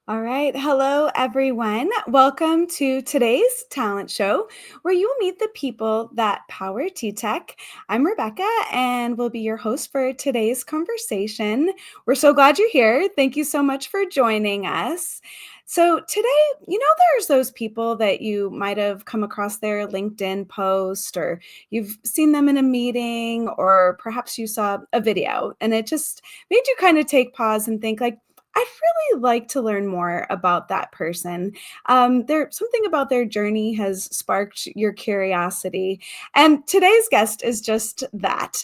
All right. Hello, everyone. Welcome to today's talent show, where you will meet the people that power TTEC. I'm Rebecca, and will be your host for today's conversation. We're so glad you're here. Thank you so much for joining us. So, today, there's those people that you might have come across their LinkedIn post, or you've seen them in a meeting, or perhaps you saw a video, and it just made you kind of take pause and think, like, I'd really like to learn more about that person. Something about their journey has sparked your curiosity, and today's guest is just that.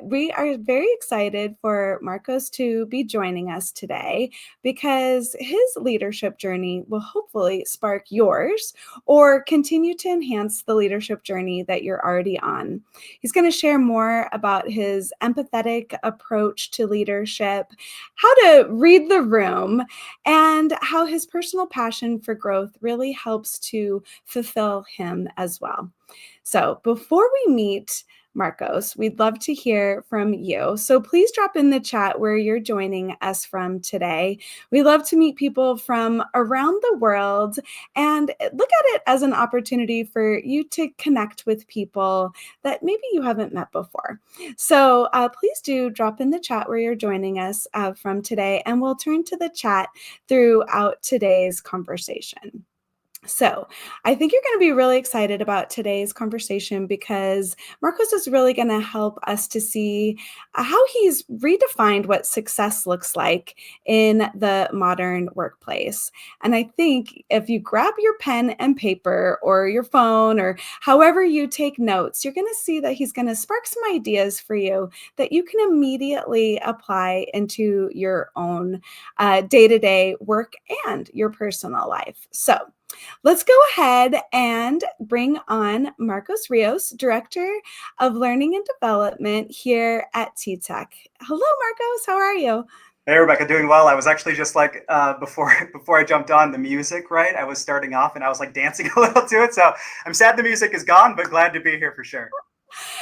We are very excited for Marcos to be joining us today because his leadership journey will hopefully spark yours or continue to enhance the leadership journey that you're already on. He's going to share more about his empathetic approach to leadership, how to read the room, and how his personal passion for growth really helps to fulfill him as well. So before we meet Marcos, we'd love to hear from you. So please drop in the chat where you're joining us from today. We love to meet people from around the world and look at it as an opportunity for you to connect with people that maybe you haven't met before. So please do drop in the chat where you're joining us from today, and we'll turn to the chat throughout today's conversation. So, I think you're going to be really excited about today's conversation because Marcos is really going to help us to see how he's redefined what success looks like in the modern workplace. And I think if you grab your pen and paper or your phone or however you take notes, you're going to see that he's going to spark some ideas for you that you can immediately apply into your own day-to-day work and your personal life. So, let's go ahead and bring on Marcos Rios, Director of Learning and Development here at TTEC. Hello, Marcos. How are you? Hey Rebecca, doing well. I was actually just like before I jumped on the music, right? I was starting off and I was like dancing a little to it. So I'm sad the music is gone, but glad to be here for sure.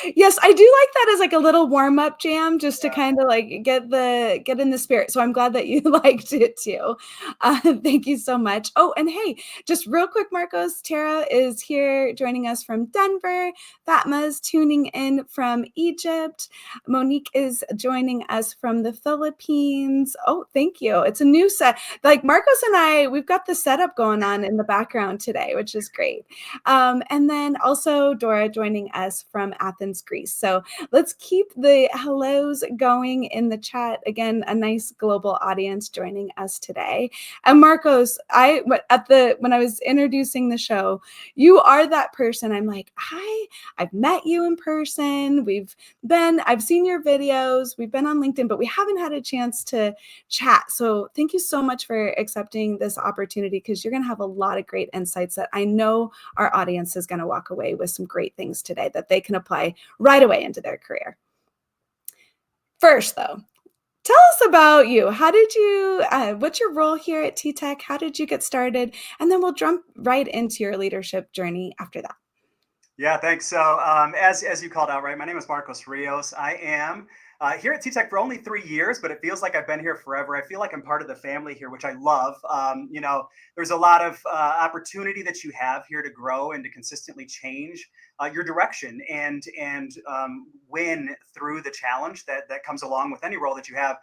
Yes, I do like that as like a little warm-up jam just to kind of like get in the spirit. So I'm glad that you liked it too. Thank you so much. Oh, and hey, just real quick, Marcos, Tara is here joining us from Denver. Fatma's tuning in from Egypt. Monique is joining us from the Philippines. Oh, thank you. It's a new set. Like Marcos and I, we've got the setup going on in the background today, which is great. And then also Dora joining us from Athens, Greece. So let's keep the hellos going in the chat. Again, a nice global audience joining us today. And Marcos, when I was introducing the show, you are that person. I'm like, I've met you in person. I've seen your videos. We've been on LinkedIn, but we haven't had a chance to chat. So thank you so much for accepting this opportunity because you're going to have a lot of great insights that I know our audience is going to walk away with some great things today that they can apply right away into their career. First, though, tell us about you. What's your role here at TTEC? How did you get started? And then we'll jump right into your leadership journey after that. Yeah, thanks. So as you called out, right, my name is Marcos Rios. I am here at TTEC for only 3 years, but it feels like I've been here forever. I feel like I'm part of the family here, which I love. There's a lot of opportunity that you have here to grow and to consistently change your direction and win through the challenge that comes along with any role that you have.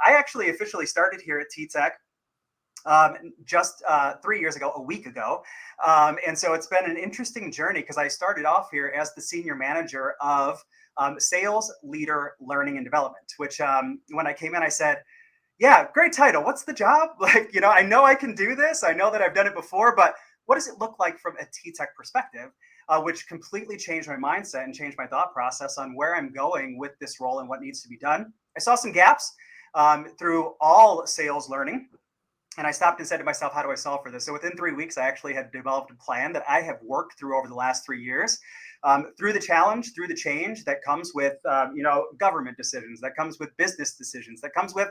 I actually officially started here at TTEC just 3 years ago, a week ago. And so it's been an interesting journey because I started off here as the senior manager of sales leader learning and development, which when I came in, I said, yeah, great title. What's the job? Like, I know I can do this. I know that I've done it before, but what does it look like from a TTEC perspective? Which completely changed my mindset and changed my thought process on where I'm going with this role and what needs to be done. I saw some gaps through all sales learning. And I stopped and said to myself, how do I solve for this? So within 3 weeks, I actually had developed a plan that I have worked through over the last 3 years, through the challenge, through the change that comes with, government decisions, that comes with business decisions, that comes with,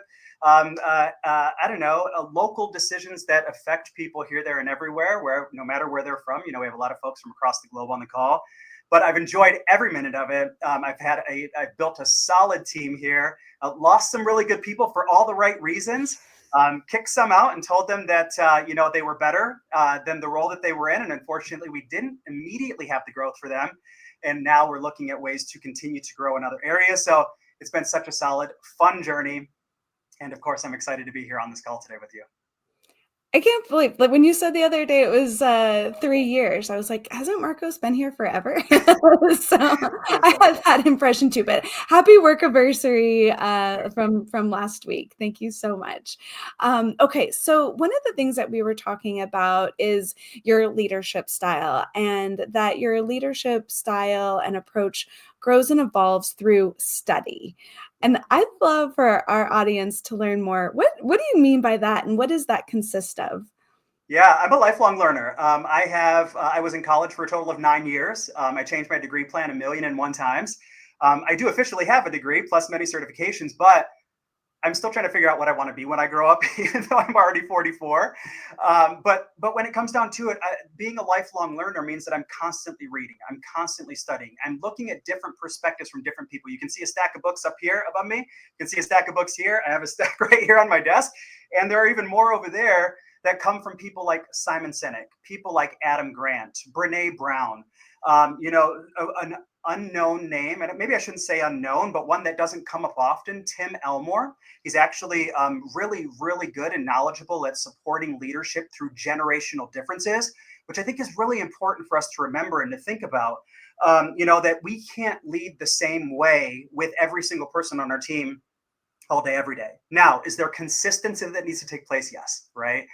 local decisions that affect people here, there, and everywhere, where no matter where they're from, we have a lot of folks from across the globe on the call. But I've enjoyed every minute of it. I've built a solid team here, lost some really good people for all the right reasons. kicked some out and told them that they were better than the role that they were in, and unfortunately, we didn't immediately have the growth for them. And now we're looking at ways to continue to grow in other areas. So it's been such a solid, fun journey, and of course, I'm excited to be here on this call today with you. I can't believe, like, when you said the other day it was 3 years, I was like, hasn't Marcos been here forever? So I Seriously. had that impression too. But happy work anniversary from last week. Thank you so much. Okay, so one of the things that we were talking about is your leadership style, and that your leadership style and approach grows and evolves through study. And I'd love for our audience to learn more. What do you mean by that, and what does that consist of? Yeah, I'm a lifelong learner. I was in college for a total of 9 years. I changed my degree plan 1,000,001 times. I do officially have a degree plus many certifications, but I'm still trying to figure out what I want to be when I grow up, even though I'm already 44. But when it comes down to it, being a lifelong learner means that I'm constantly reading, I'm constantly studying, I'm looking at different perspectives from different people. You can see a stack of books up here above me. You can see a stack of books here. I have a stack right here on my desk, and there are even more over there that come from people like Simon Sinek, people like Adam Grant, Brene Brown. An unknown name, and maybe I shouldn't say unknown, but one that doesn't come up often, Tim Elmore. He's actually really, really good and knowledgeable at supporting leadership through generational differences, which I think is really important for us to remember and to think about. That we can't lead the same way with every single person on our team all day, every day. Now, is there consistency that needs to take place? Yes, right?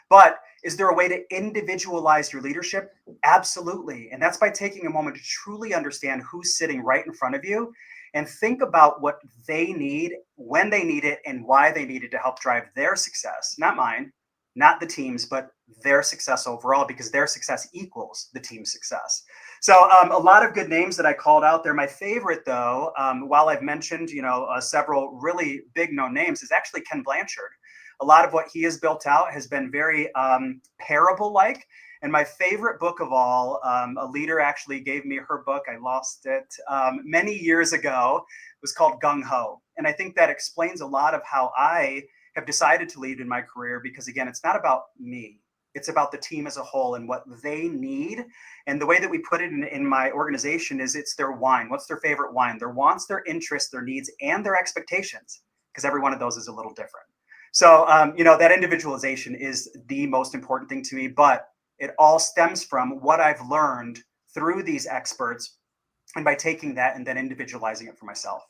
But is there a way to individualize your leadership? Absolutely. And that's by taking a moment to truly understand who's sitting right in front of you and think about what they need, when they need it, and why they need it to help drive their success, not mine, not the team's, but their success overall, because their success equals the team's success. So a lot of good names that I called out there. My favorite, though, while I've mentioned, several really big known names, is actually Ken Blanchard. A lot of what he has built out has been very parable-like. And my favorite book of all, a leader actually gave me her book. I lost it many years ago. It was called Gung Ho. And I think that explains a lot of how I have decided to lead in my career, because again, it's not about me. It's about the team as a whole and what they need. And the way that we put it in my organization is it's their wine. What's their favorite wine? Their wants, their interests, their needs, and their expectations, because every one of those is a little different. So, that individualization is the most important thing to me, but it all stems from what I've learned through these experts and by taking that and then individualizing it for myself.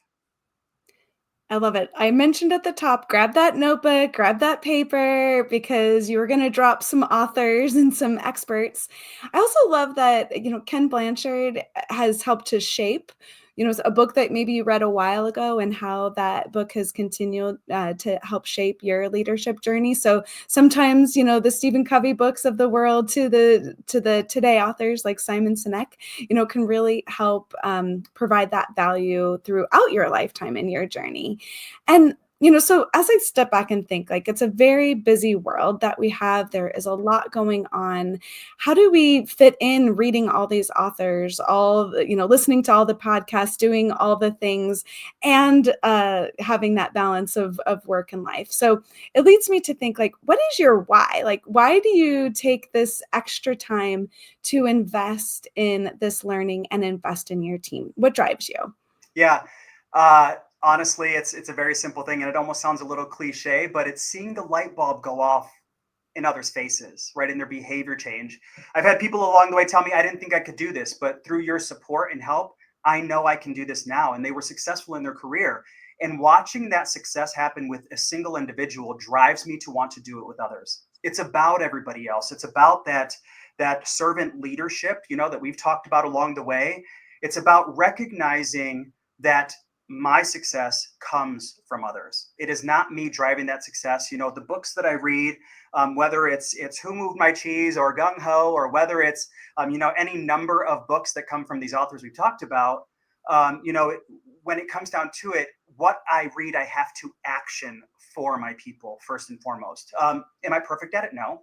I love it. I mentioned at the top, grab that notebook, grab that paper, because you were going to drop some authors and some experts. I also love that, Ken Blanchard has helped to shape, a book that maybe you read a while ago, and how that book has continued to help shape your leadership journey. So sometimes, the Stephen Covey books of the world to the today authors like Simon Sinek, can really help provide that value throughout your lifetime and your journey. And so as I step back and think, like, it's a very busy world that we have. There is a lot going on. How do we fit in reading all these authors, listening to all the podcasts, doing all the things, and having that balance of work and life? So it leads me to think, like, what is your why? Like, why do you take this extra time to invest in this learning and invest in your team? What drives you? Yeah. Honestly, it's a very simple thing, and it almost sounds a little cliche, but it's seeing the light bulb go off in others' faces, right? In their behavior change. I've had people along the way tell me, I didn't think I could do this, but through your support and help, I know I can do this now. And they were successful in their career. And watching that success happen with a single individual drives me to want to do it with others. It's about everybody else. It's about that servant leadership, that we've talked about along the way. It's about recognizing that my success comes from others. It is not me driving that success. The books that I read, whether it's Who Moved My Cheese or Gung Ho, or whether it's any number of books that come from these authors we've talked about, when it comes down to it, what I read, I have to action for my people first and foremost. Am I perfect at it? No.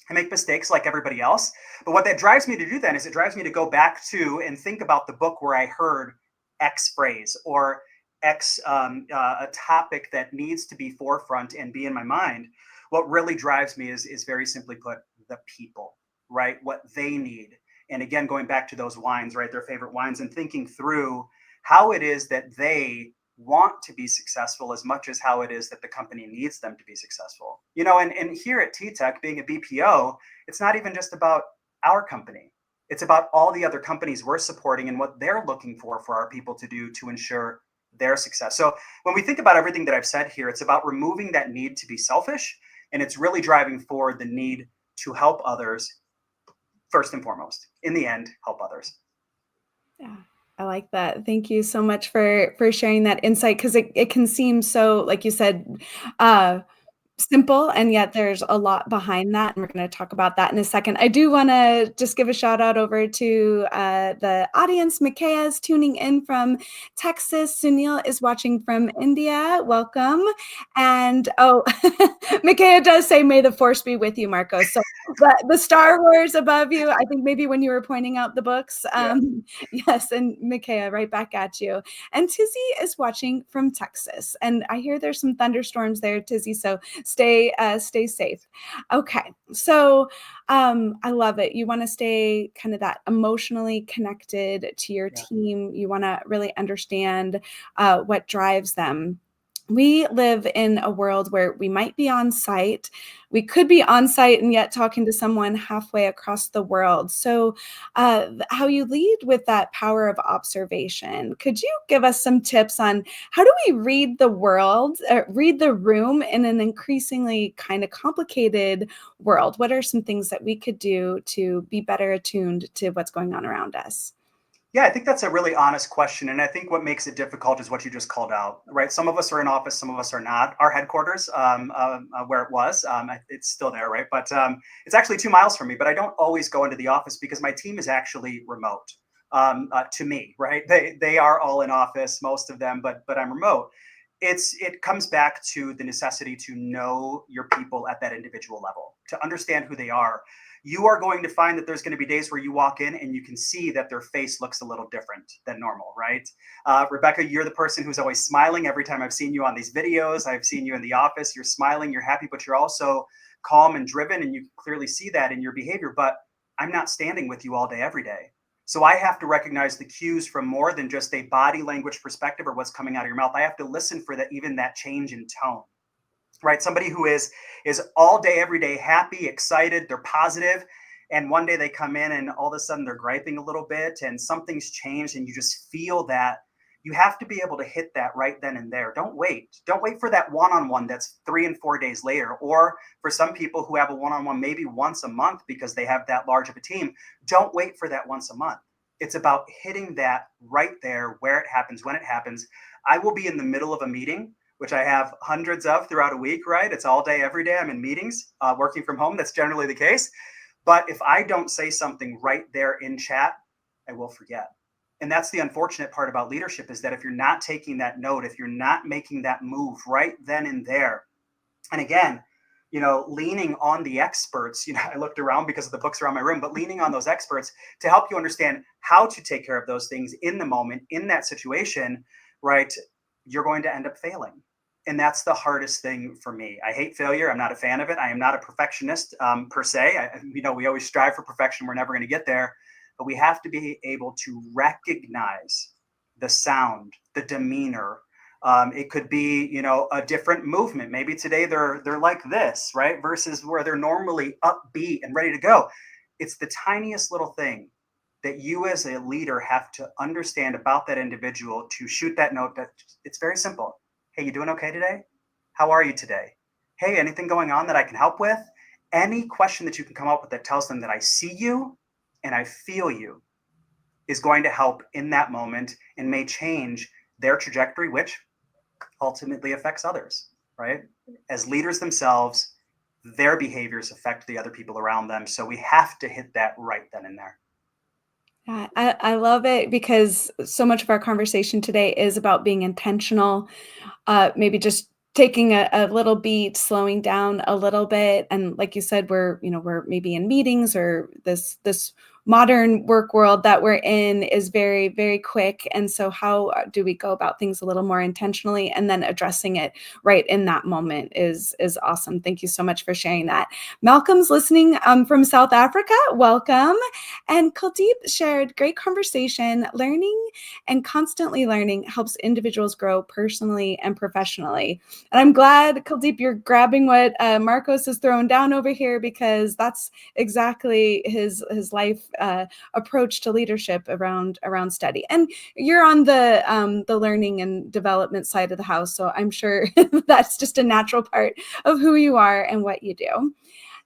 I make mistakes like everybody else. But what that drives me to do then is it drives me to go back to and think about the book where I heard X phrase or X a topic that needs to be forefront and be in my mind, what really drives me is very simply put, the people, right? What they need. And again, going back to those wines, right? Their favorite wines, and thinking through how it is that they want to be successful as much as how it is that the company needs them to be successful. And here at TTEC, being a BPO, it's not even just about our company. It's about all the other companies we're supporting and what they're looking for our people to do to ensure their success. So when we think about everything that I've said here, it's about removing that need to be selfish, and it's really driving forward the need to help others first and foremost. In the end, help others. Yeah, I like that. Thank you so much for sharing that insight because it can seem so, like you said, uh, simple, and yet there's a lot behind that, and we're gonna talk about that in a second. I do wanna just give a shout out over to, the audience. Mikaya is tuning in from Texas. Sunil is watching from India. Welcome. And, oh, Mikaya does say, "May the force be with you, Marcos." So, the Star Wars above you, I think maybe when you were pointing out the books, Yeah. yes, and Mikaya, right back at you. And Tizzy is watching from Texas, and I hear there's some thunderstorms there, Tizzy, so stay safe. Okay, so I love it. You want to stay kind of that emotionally connected to your Yeah. team. You want to really understand what drives them. We live in a world where we might be on site. We could be on site and yet talking to someone halfway across the world. So, how you lead with that power of observation. Could you give us some tips on how do we read the world, read the room in an increasingly kind of complicated world? What are some things that we could do to be better attuned to what's going on around us? Yeah, I think that's a really honest question. And I think what makes it difficult is what you just called out, right? Some of us are in office, some of us are not. Our headquarters, where it was, it's still there, right? But it's actually 2 miles from me, but I don't always go into the office because my team is actually remote to me, right? They are all in office, most of them, but I'm remote. It comes back to the necessity to know your people at that individual level, to understand who they are. You are going to find that there's going to be days where you walk in and you can see that their face looks a little different than normal, right? Rebecca, you're the person who's always smiling. Every time I've seen you on these videos, I've seen you in the office, you're smiling, you're happy, but you're also calm and driven, and you can clearly see that in your behavior. But I'm not standing with you all day, every day. So I have to recognize the cues from more than just a body language perspective or what's coming out of your mouth. I have to listen for that, even that change in tone, right? Somebody who is all day every day happy, excited, they're positive, and one day they come in and all of a sudden they're griping a little bit and something's changed and you just feel that. You have to be able to hit that right then and there. Don't wait for that one-on-one that's 3 and 4 days later, or for some people who have a one-on-one maybe once a month because they have that large of a team. Don't wait for that once a month. It's about hitting that right there where it happens, when it happens. I will be in the middle of a meeting, which I have hundreds of throughout a week, right? It's all day, every day. I'm in meetings, working from home. That's generally the case. But if I don't say something right there in chat, I will forget. And that's the unfortunate part about leadership, is that if you're not taking that note, if you're not making that move right then and there, and again, leaning on the experts, I looked around because of the books around my room, but leaning on those experts to help you understand how to take care of those things in the moment, in that situation, right? You're going to end up failing. And that's the hardest thing for me. I hate failure. I'm not a fan of it. I am not a perfectionist per se. We always strive for perfection. We're never going to get there, but we have to be able to recognize the sound, the demeanor. It could be, a different movement. Maybe today they're like this, right? Versus where they're normally upbeat and ready to go. It's the tiniest little thing that you as a leader have to understand about that individual to shoot that note. That it's very simple. Hey, you doing okay today? How are you today? Hey, anything going on that I can help with? Any question that you can come up with that tells them that I see you and I feel you is going to help in that moment and may change their trajectory, which ultimately affects others, right? As leaders themselves, their behaviors affect the other people around them. So we have to hit that right then and there. Yeah, I love it because so much of our conversation today is about being intentional, maybe just taking a little beat, slowing down a little bit. And like you said, we're maybe in meetings or this modern work world that we're in is very, very quick. And so how do we go about things a little more intentionally, and then addressing it right in that moment is awesome. Thank you so much for sharing that. Malcolm's listening from South Africa. Welcome. And Kuldeep shared, great conversation. Learning and constantly learning helps individuals grow personally and professionally. And I'm glad, Kuldeep, you're grabbing what Marcos has thrown down over here, because that's exactly his life approach to leadership around study. And you're on the learning and development side of the house, so I'm sure that's just a natural part of who you are and what you do.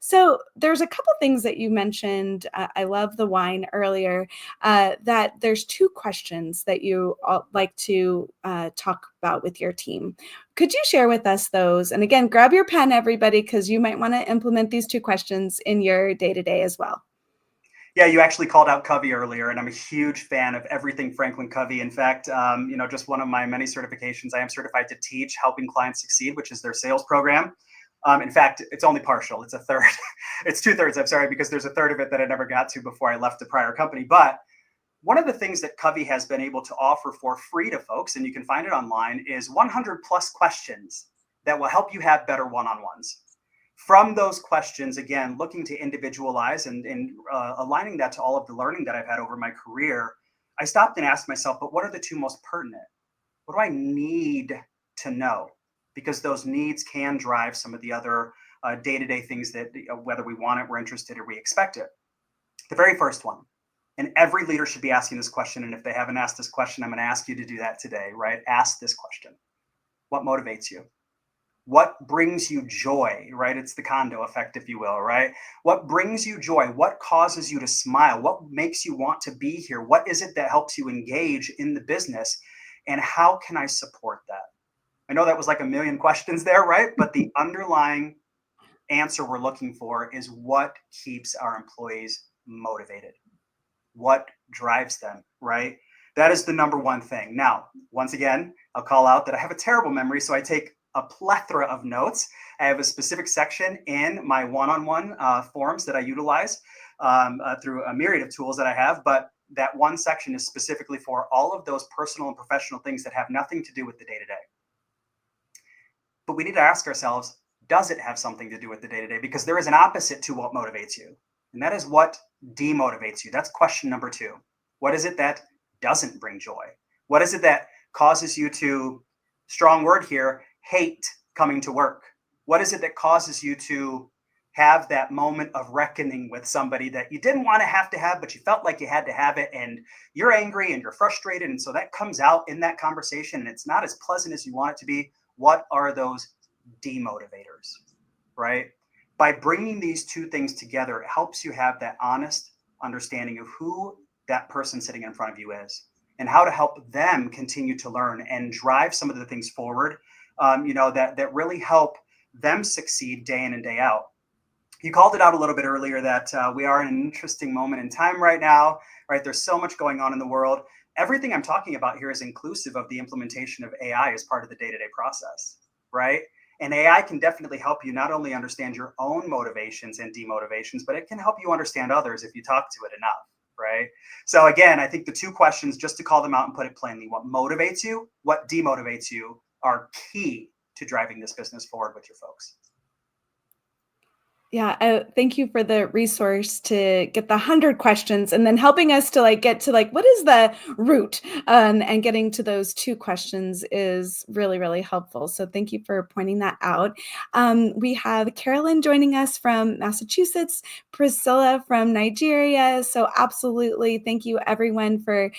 So there's a couple things that you mentioned. I love the wine earlier, that there's two questions that you like to talk about with your team. Could you share with us those? And again, grab your pen, everybody, because you might want to implement these two questions in your day-to-day as well. Yeah, you actually called out Covey earlier, and I'm a huge fan of everything Franklin Covey. In fact, just one of my many certifications, I am certified to teach Helping Clients Succeed, which is their sales program. In fact, it's only partial. It's a third. It's 2/3. I'm sorry, because there's a third of it that I never got to before I left the prior company. But one of the things that Covey has been able to offer for free to folks, and you can find it online, is 100 plus questions that will help you have better one-on-ones. From those questions, again, looking to individualize and aligning that to all of the learning that I've had over my career, I stopped and asked myself, but what are the two most pertinent? What do I need to know? Because those needs can drive some of the other day-to-day things that, whether we want it, we're interested, or we expect it. The very first one, and every leader should be asking this question, and if they haven't asked this question, I'm going to ask you to do that today, right? Ask this question. What motivates you? What brings you joy, right? It's the condo effect, if you will, right? What brings you joy? What causes you to smile? What makes you want to be here? What is it that helps you engage in the business? And how can I support that? I know that was like a million questions there, right? But the underlying answer we're looking for is what keeps our employees motivated? What drives them, right? That is the number one thing. Now, once again, I'll call out that I have a terrible memory, so I take a plethora of notes. I have a specific section in my one-on-one forums that I utilize through a myriad of tools that I have, but that one section is specifically for all of those personal and professional things that have nothing to do with the day-to-day. But we need to ask ourselves, does it have something to do with the day-to-day? Because there is an opposite to what motivates you, and that is what demotivates you. That's question number two. What is it that doesn't bring joy? What is it that causes you to, strong word here, hate coming to work? What is it that causes you to have that moment of reckoning with somebody that you didn't want to have, but you felt like you had to have it, and you're angry and you're frustrated, and so that comes out in that conversation, and it's not as pleasant as you want it to be? What are those demotivators, right? By bringing these two things together, it helps you have that honest understanding of who that person sitting in front of you is, and how to help them continue to learn and drive some of the things forward, that really help them succeed day in and day out. You called it out a little bit earlier that we are in an interesting moment in time right now, right? There's so much going on in the world. Everything I'm talking about here is inclusive of the implementation of AI as part of the day-to-day process, right? And AI can definitely help you not only understand your own motivations and demotivations, but it can help you understand others if you talk to it enough, right? So again, I think the two questions, just to call them out and put it plainly, what motivates you, what demotivates you, are key to driving this business forward with your folks. Yeah, thank you for the resource to get the 100 questions, and then helping us to get to what is the root, and getting to those two questions is really, really helpful. So thank you for pointing that out. We have Carolyn joining us from Massachusetts, Priscilla from Nigeria. So absolutely, thank you everyone for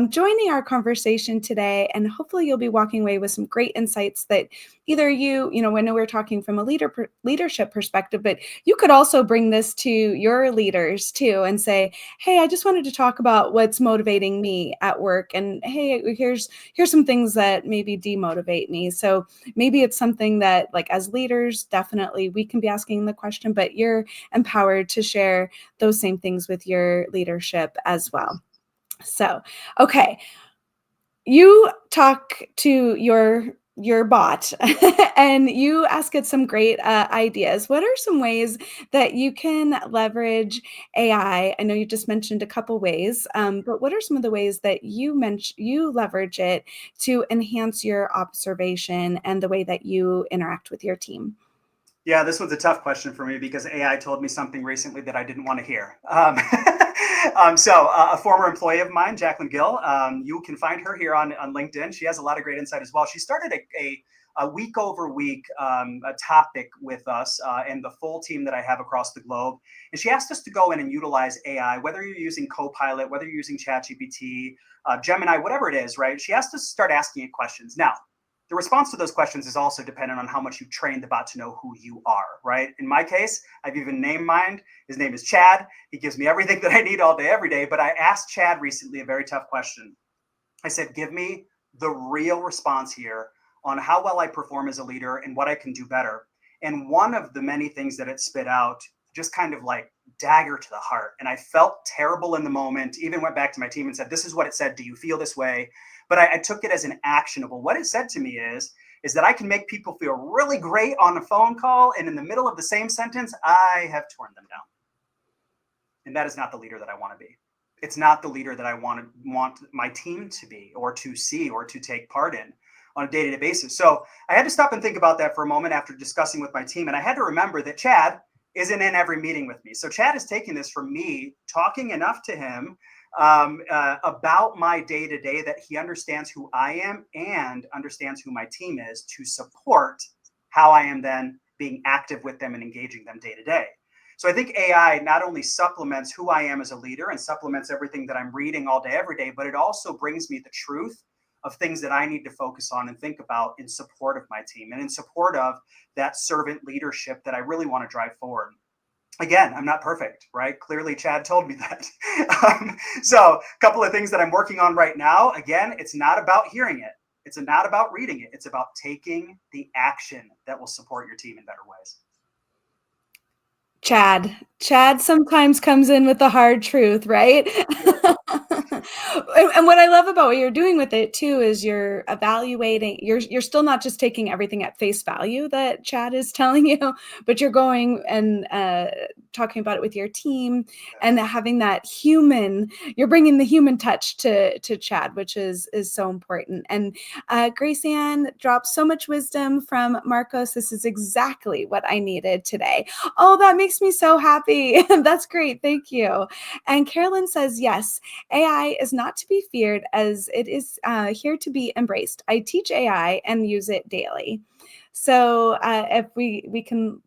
joining our conversation today, and hopefully you'll be walking away with some great insights that either I know we're talking from a leadership perspective, but you could also bring this to your leaders too and say, hey, I just wanted to talk about what's motivating me at work. And hey, here's some things that maybe demotivate me. So maybe it's something that as leaders, definitely we can be asking the question, but you're empowered to share those same things with your leadership as well. So, okay. You talk to your your bot and you ask it some great ideas. What are some ways that you can leverage AI? I know you just mentioned a couple ways, but what are some of the ways that you leverage it to enhance your observation and the way that you interact with your team? Yeah, this was a tough question for me because AI told me something recently that I didn't want to hear. A former employee of mine, Jacqueline Gill, you can find her here on LinkedIn. She has a lot of great insight as well. She started a week over week a topic with us and the full team that I have across the globe. And she asked us to go in and utilize AI, whether you're using Copilot, whether you're using ChatGPT, Gemini, whatever it is, right? She asked us to start asking it questions. Now, the response to those questions is also dependent on how much you train the bot to know who you are, right? In my case, I've even named mine. His name is Chad. He gives me everything that I need all day, every day. But I asked Chad recently a very tough question. I said, give me the real response here on how well I perform as a leader and what I can do better. And one of the many things that it spit out just kind of like dagger to the heart. And I felt terrible in the moment, even went back to my team and said, this is what it said. Do you feel this way? But I took it as an actionable. What it said to me is that I can make people feel really great on a phone call. And in the middle of the same sentence, I have torn them down. And that is not the leader that I want to be. It's not the leader that I want my team to be or to see or to take part in on a day-to-day basis. So I had to stop and think about that for a moment after discussing with my team. And I had to remember that Chad isn't in every meeting with me. So Chad is taking this from me, talking enough to him about my day-to-day that he understands who I am and understands who my team is to support how I am then being active with them and engaging them day to day. So I think AI not only supplements who I am as a leader and supplements everything that I'm reading all day, every day, but it also brings me the truth of things that I need to focus on and think about in support of my team and in support of that servant leadership that I really want to drive forward. Again, I'm not perfect, right? Clearly, Chad told me that. So, a couple of things that I'm working on right now. Again, it's not about hearing it. It's not about reading it. It's about taking the action that will support your team in better ways. Chad sometimes comes in with the hard truth, right? Yep. And what I love about what you're doing with it too is you're evaluating, you're still not just taking everything at face value that Chad is telling you, but you're going and talking about it with your team and Yes. having that human, you're bringing the human touch to Chad, which is so important. And Grace Ann dropped so much wisdom from Marcos. This is exactly what I needed today. Oh, that makes me so happy. That's great. Thank you. And Carolyn says, yes, AI is not to be feared as it is here to be embraced. I teach AI and use it daily. So if we can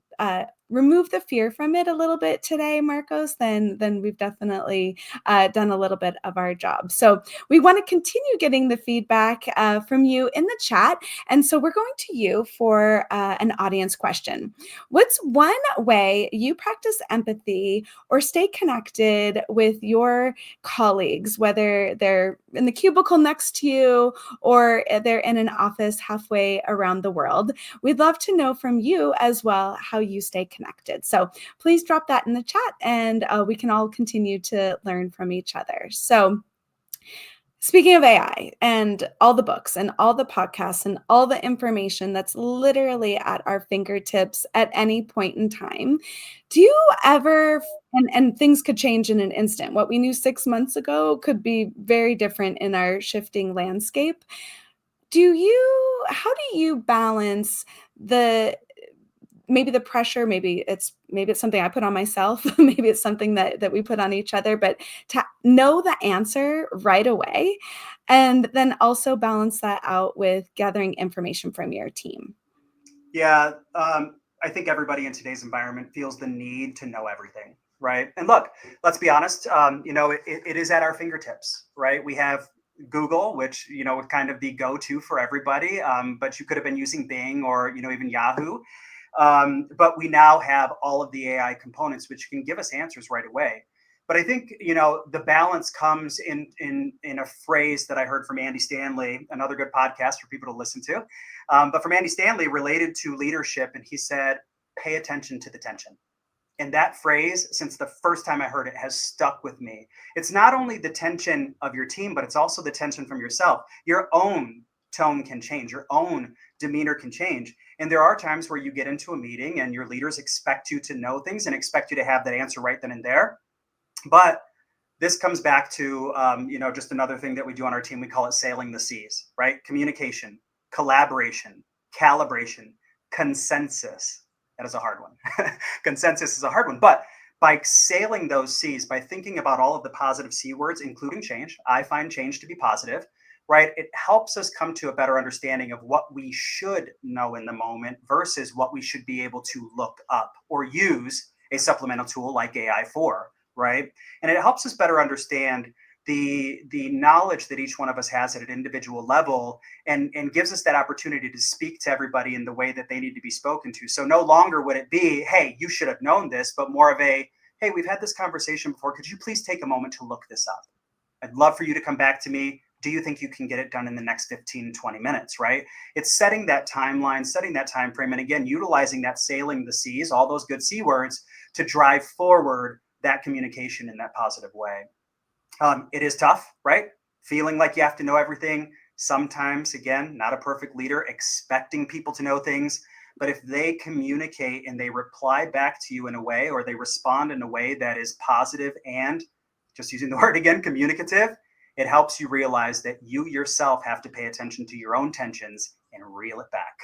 remove the fear from it a little bit today, Marcos, then we've definitely done a little bit of our job. So we want to continue getting the feedback from you in the chat. And so we're going to you for an audience question. What's one way you practice empathy or stay connected with your colleagues, whether they're in the cubicle next to you or they're in an office halfway around the world? We'd love to know from you as well how you stay connected. So please drop that in the chat and we can all continue to learn from each other. So speaking of AI and all the books and all the podcasts and all the information that's literally at our fingertips at any point in time, do you ever, and things could change in an instant. What we knew 6 months ago could be very different in our shifting landscape. How do you balance the maybe the pressure, maybe it's something I put on myself, maybe it's something that we put on each other, but to know the answer right away and then also balance that out with gathering information from your team? Yeah, I think everybody in today's environment feels the need to know everything, right? And look, let's be honest. It is at our fingertips, right? We have Google, which is kind of the go-to for everybody, but you could have been using Bing or even Yahoo. But we now have all of the AI components, which can give us answers right away. But I think the balance comes in a phrase that I heard from Andy Stanley, another good podcast for people to listen to. But from Andy Stanley related to leadership, and he said, "Pay attention to the tension." And that phrase, since the first time I heard it, has stuck with me. It's not only the tension of your team, but it's also the tension from yourself, your own tone can change, your own demeanor can change. And there are times where you get into a meeting and your leaders expect you to know things and expect you to have that answer right then and there. But this comes back to just another thing that we do on our team. We call it sailing the seas, right? Communication, collaboration, calibration, consensus. That is a hard one. Consensus is a hard one, but by sailing those seas, by thinking about all of the positive C words, including change, I find change to be positive, right? It helps us come to a better understanding of what we should know in the moment versus what we should be able to look up or use a supplemental tool like AI for, right? And it helps us better understand the knowledge that each one of us has at an individual level, and gives us that opportunity to speak to everybody in the way that they need to be spoken to. So no longer would it be, hey, you should have known this, but more of a, hey, we've had this conversation before. Could you please take a moment to look this up? I'd love for you to come back to me. Do you think you can get it done in the next 15, 20 minutes, right? It's setting that timeline, setting that time frame, and again, utilizing that sailing the seas, all those good C words, to drive forward that communication in that positive way. It is tough, right? Feeling like you have to know everything. Sometimes, again, not a perfect leader, expecting people to know things. But if they communicate and they reply back to you in a way, or they respond in a way that is positive and, just using the word again, communicative, it helps you realize that you yourself have to pay attention to your own tensions and reel it back.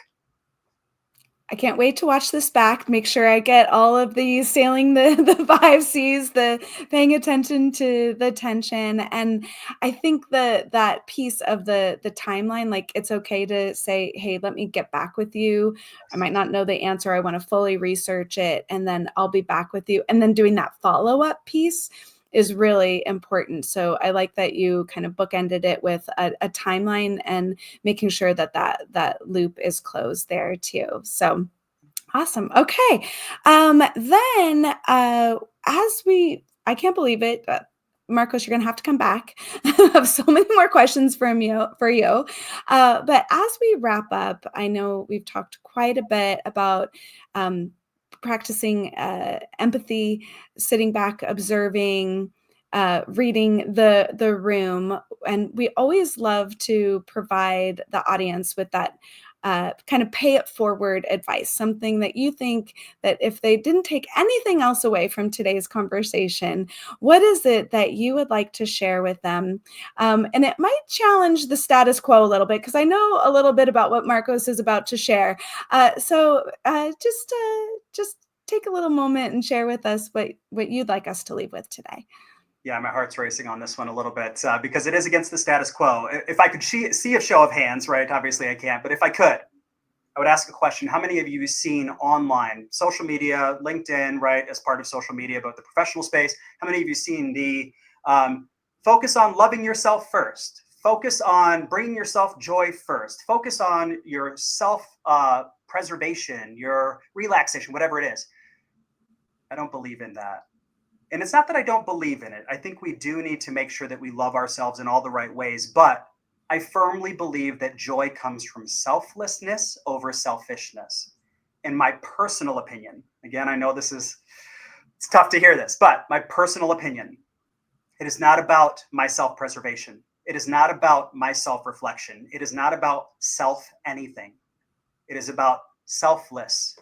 I can't wait to watch this back, make sure I get all of these sailing the 5 Cs, the paying attention to the tension, and I think that piece of the timeline, like, it's okay to say, "Hey, let me get back with you. I might not know the answer, I wanna fully research it, and then I'll be back with you," and then doing that follow-up piece is really important, so I like that you kind of bookended it with a timeline and making sure that loop is closed there too. So awesome. Okay. Then as we, I can't believe it. Marcos, you're gonna have to come back. I have so many more questions for you. But as we wrap up, I know we've talked quite a bit about practicing empathy, sitting back, observing, reading the room, and we always love to provide the audience with that kind of pay it forward advice, something that you think that if they didn't take anything else away from today's conversation, what is it that you would like to share with them? And it might challenge the status quo a little bit, because I know a little bit about what Marcos is about to share. Just take a little moment and share with us what you'd like us to leave with today. Yeah, my heart's racing on this one a little bit because it is against the status quo. If I could see a show of hands, right? Obviously, I can't. But if I could, I would ask a question. How many of you have seen online, social media, LinkedIn, right, as part of social media, about the professional space? How many of you seen the focus on loving yourself first? Focus on bringing yourself joy first. Focus on your self preservation, your relaxation, whatever it is. I don't believe in that. And it's not that I don't believe in it. I think we do need to make sure that we love ourselves in all the right ways. But I firmly believe that joy comes from selflessness over selfishness. In my personal opinion, again, I know it's tough to hear this, but my personal opinion, it is not about my self preservation. It is not about my self reflection. It is not about self anything. It is about selfless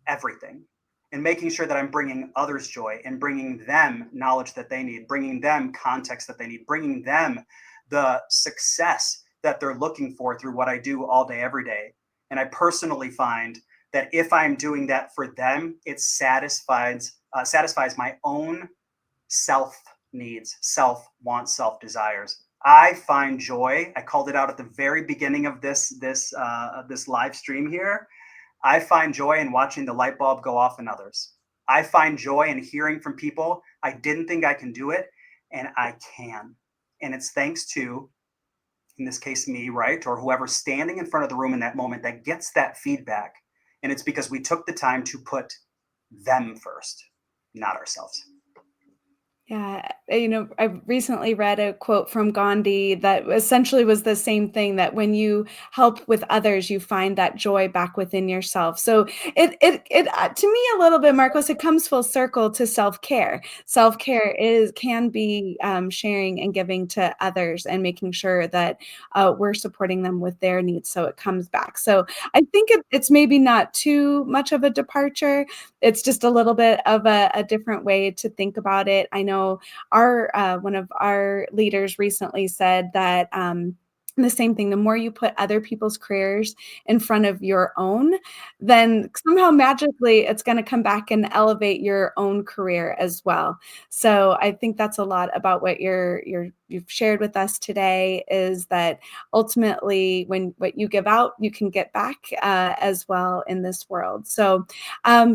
everything, and making sure that I'm bringing others joy and bringing them knowledge that they need, bringing them context that they need, bringing them the success that they're looking for through what I do all day, every day. And I personally find that if I'm doing that for them, it satisfies my own self needs, self wants, self desires. I find joy. I called it out at the very beginning of this live stream here. I find joy in watching the light bulb go off in others. I find joy in hearing from people I didn't think I can do it, and I can. And it's thanks to, in this case, me, right? Or whoever's standing in front of the room in that moment that gets that feedback. And it's because we took the time to put them first, not ourselves. Yeah, I recently read a quote from Gandhi that essentially was the same thing, that when you help with others, you find that joy back within yourself. So to me a little bit, Marcos, it comes full circle to self-care. Self-care is can be sharing and giving to others and making sure that we're supporting them with their needs. So it comes back. So I think it's maybe not too much of a departure. It's just a little bit of a different way to think about it. I know our one of our leaders recently said that the same thing, the more you put other people's careers in front of your own, then somehow magically it's going to come back and elevate your own career as well. So I think that's a lot about what you've shared with us today, is that ultimately when what you give out, you can get back as well in this world. So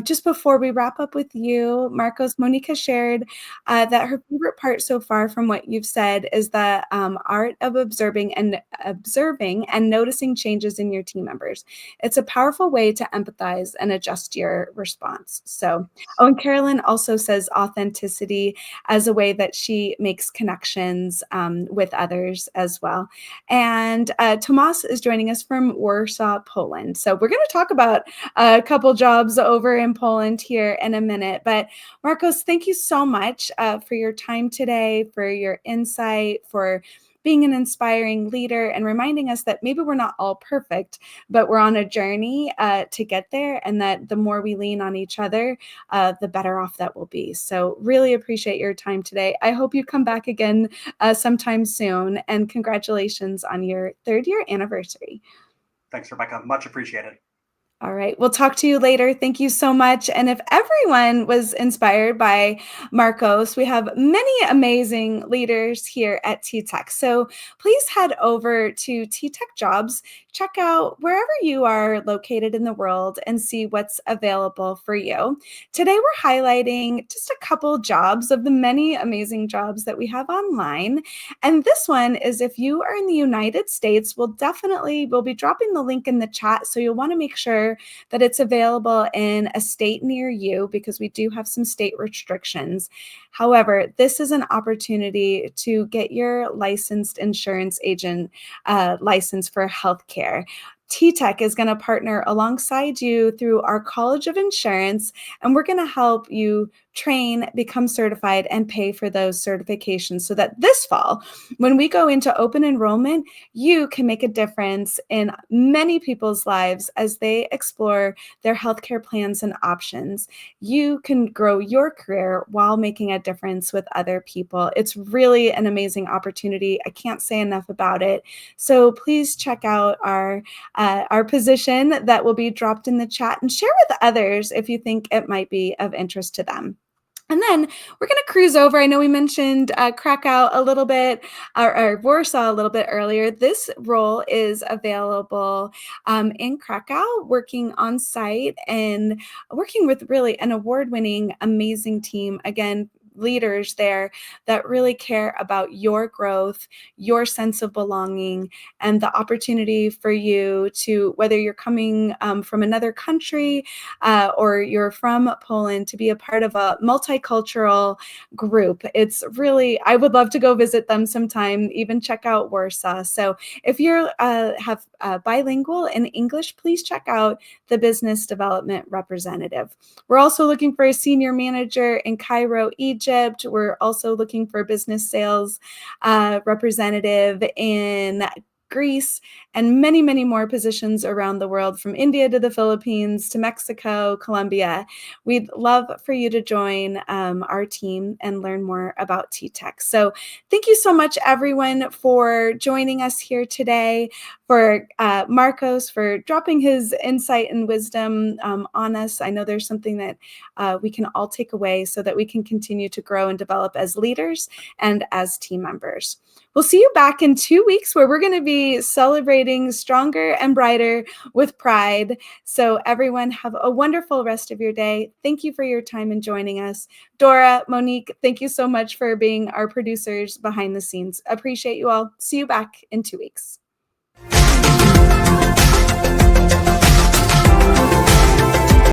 just before we wrap up with you, Marcos, Monica shared that her favorite part so far from what you've said is the art of observing and noticing changes in your team members. It's a powerful way to empathize and adjust your response. So, oh, and Carolyn also says authenticity as a way that she makes connections with others as well. And Tomas is joining us from Warsaw, Poland. So we're going to talk about a couple jobs over in Poland here in a minute. But Marcos, thank you so much for your time today, for your insight, for being an inspiring leader and reminding us that maybe we're not all perfect, but we're on a journey to get there, and that the more we lean on each other, the better off that will be. So really appreciate your time today. I hope you come back again sometime soon, and congratulations on your 3rd-year anniversary. Thanks, Rebecca. Much appreciated. All right. We'll talk to you later. Thank you so much. And if everyone was inspired by Marcos, we have many amazing leaders here at TTEC. So please head over to TTEC Jobs, check out wherever you are located in the world and see what's available for you. Today, we're highlighting just a couple jobs of the many amazing jobs that we have online. And this one is, if you are in the United States, we'll be dropping the link in the chat. So you'll want to make sure that it's available in a state near you, because we do have some state restrictions. However, this is an opportunity to get your licensed insurance agent license for healthcare. TTEC is going to partner alongside you through our College of Insurance, and we're going to help you train, become certified, and pay for those certifications so that this fall, when we go into open enrollment, you can make a difference in many people's lives as they explore their healthcare plans and options. You can grow your career while making a difference with other people. It's really an amazing opportunity. I can't say enough about it. So please check out our position that will be dropped in the chat, and share with others if you think it might be of interest to them. And then we're going to cruise over. I know we mentioned Krakow a little bit, or Warsaw a little bit earlier. This role is available in Krakow, working on site and working with really an award-winning, amazing team. Again, leaders there that really care about your growth, your sense of belonging, and the opportunity for you to, whether you're coming from another country or you're from Poland, to be a part of a multicultural group. It's really, I would love to go visit them sometime, even check out Warsaw. So if you're bilingual in English, please check out the business development representative. We're also looking for a senior manager in Cairo, Egypt. We're also looking for a business sales representative in Greece, and many, many more positions around the world, from India to the Philippines to Mexico, Colombia. We'd love for you to join our team and learn more about TTEC. So thank you so much, everyone, for joining us here today, for Marcos for dropping his insight and wisdom on us. I know there's something that we can all take away so that we can continue to grow and develop as leaders and as team members. We'll see you back in 2 weeks, where we're going to be celebrating Stronger and Brighter with Pride. So everyone, have a wonderful rest of your day. Thank you for your time and joining us. Dora, Monique, thank you so much for being our producers behind the scenes. Appreciate you all. See you back in 2 weeks.